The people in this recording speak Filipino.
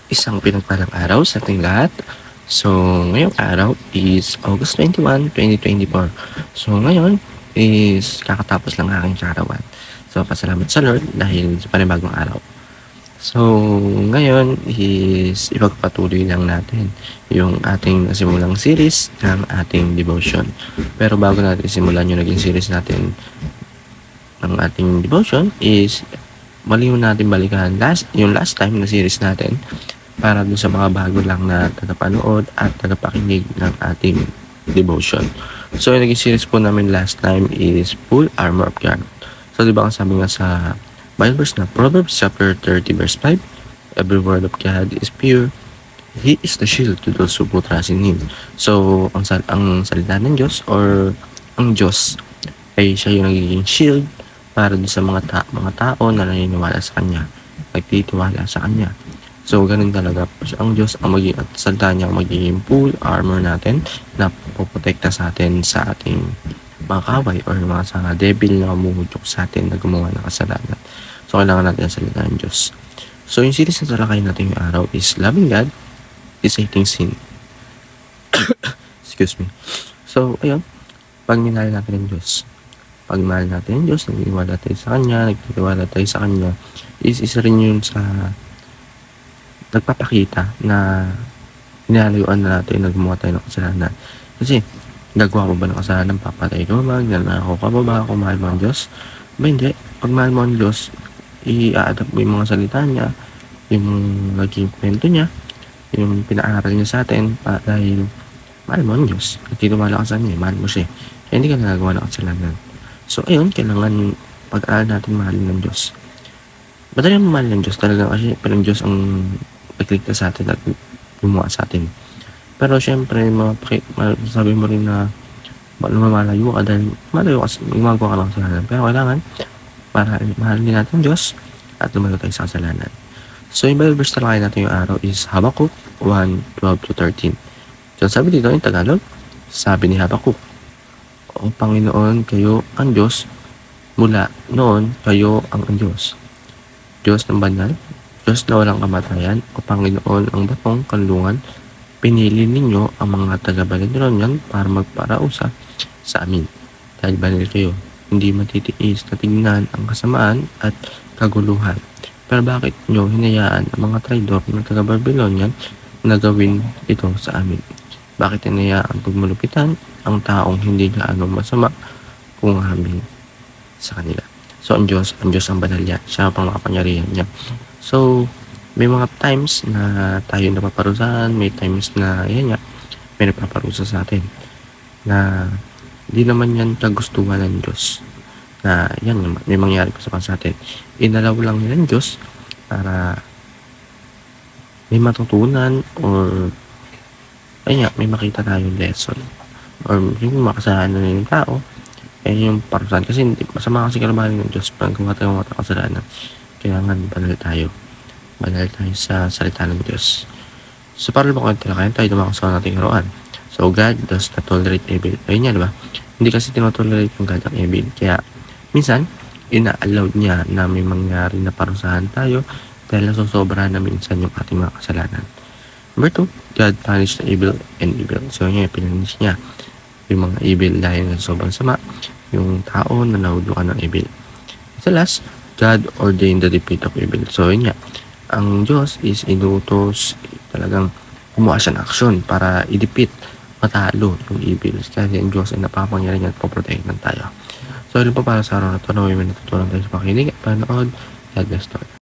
Isang pinagpalang araw sa ating lahat. So, ngayong araw is August 21, 2024. So, ngayon is kakatapos lang aking karawan. So, pasalamat sa Lord dahil sa panibagong araw. So, ngayon is ipagpatuloy lang natin yung ating nasimulang series ng ating devotion. Pero bago natin simulan yung naging series natin ng ating devotion is mali natin balikan yung last time na series natin para dun sa mga bago lang na tagapanood at tagapakinig ng ating devotion. So, yung naging series po namin last time is Full Armor of God. So, di ba ang sabi nga sa Bible verse na Proverbs chapter 30 verse 5, every word of God is pure. He is the shield to those who put trust in Him. So, ang salita ng Diyos or ang Diyos ay siya yung nagiging shield para dun sa mga tao na naniniwala sa Kanya, nagtitiwala sa Kanya. So, ganun talaga. Ang Diyos ang magiging at salita niya ang magiging full armor natin na poprotekta sa atin sa ating mga kaway or mga sa devil na mamuhudyok sa atin na gumawa ng kasalanan. So, kailangan natin ang salita ng Diyos. So, yung series na talakayin natin yung araw is Loving God is Hating Sin. Excuse me. So, ayun. Pag minahal natin ang Diyos, pag mahal natin ang Diyos, nagtiwala tayo sa Kanya, nagtitiwala tayo sa Kanya, is isa rin yun sa nagpapakita na inalayuan na natin na gumawa tayo ng kasalanan. Kasi, gagawa mo ba ng kasalanan, papatay ka ba, nanakaw ka ba, kung mahal mo ang Diyos? Ba hindi, pag mahal mo ang Diyos, i-adapt mo yung mga salita niya, yung naging kwento niya, yung pinaaral niya sa atin, dahil mahal mo ang Diyos, nagtitiwala ka sa Kanya, mahal mo siya, kaya hindi ka nagagawa ng kasalanan. So, ayun, kailangan pag-aaral natin mahalin ng Diyos. Madali ang mahal ng Diyos talaga kasi parang Diyos ang nagligtas sa atin at gumawa sa atin. Pero syempre, sabi mo rin na lumalayo ka dahil malayo ka, gumagawa ka ng kasalanan. Pero kailangan, para mahalin natin Diyos at lumayo tayo sa kasalanan. So, yung Bible verse talakay natin yung araw is Habakkuk 1:12-13. So, sabi dito yung Tagalog, sabi ni Habakkuk, O Panginoon, kayo ang Diyos, mula noon kayo ang Diyos. Diyos ng banal, Diyos na walang kamatayan, o Panginoon ang batong kanlungan, pinili ninyo ang mga taga-Babilonian para magparausa sa amin. Dahil banal kayo, hindi matitiis na tingnan ang kasamaan at kaguluhan. Pero bakit nyo hinayaan ang mga traidor ng taga-Babylonian na gawin ito sa amin? Bakit hinayaan pagmalupitan ang taong hindi gaano masama kung amin sa kanila? So, ang Diyos ang banal niya. Siya ang pangmakapangyarihan niya. So, may mga times na tayo napaparusahan, may times na, yan nga, may napaparusa sa atin. Na, di naman yan kagustuhan ng Diyos. Na, yan, may mangyari pa sa atin. Inalaw lang nila ng Diyos para may matutunan or, ay nga, may makita tayong lesson. Or yung makasalanan ng tao, yung parusahan. Kasi masama kasi kalamahan ng Diyos pag gumawa tayo mga kasalanan. Kailangan banal tayo. Banal tayo sa salita ng Diyos. So, para lumang talakayan tayo dumakas sa nating arawan. So, God does not tolerate evil. Ayun niya, diba? Hindi kasi tinotolerate ng God ang evil. Kaya, minsan, ina-allow niya na may mangyari na parusahan tayo dahil nasusobra na minsan yung ating mga kasalanan. Number 2, God punished the evil and evil. So, yun, pinanish niya yung mga evil dahil sa sobrang sama, yung tao na nahudukan ng evil. Sa last, God ordained the defeat of evil. So, yun nga, ang Diyos is inutos, talagang gumawa siya ng aksyon para i-defeat, matalo yung evil. Kasi ang Diyos ay napapangyarihan at poprotect ng tayo. So, yun po para sa araw na ito, na may natutunan tayo sa pakinig at panood. God bless.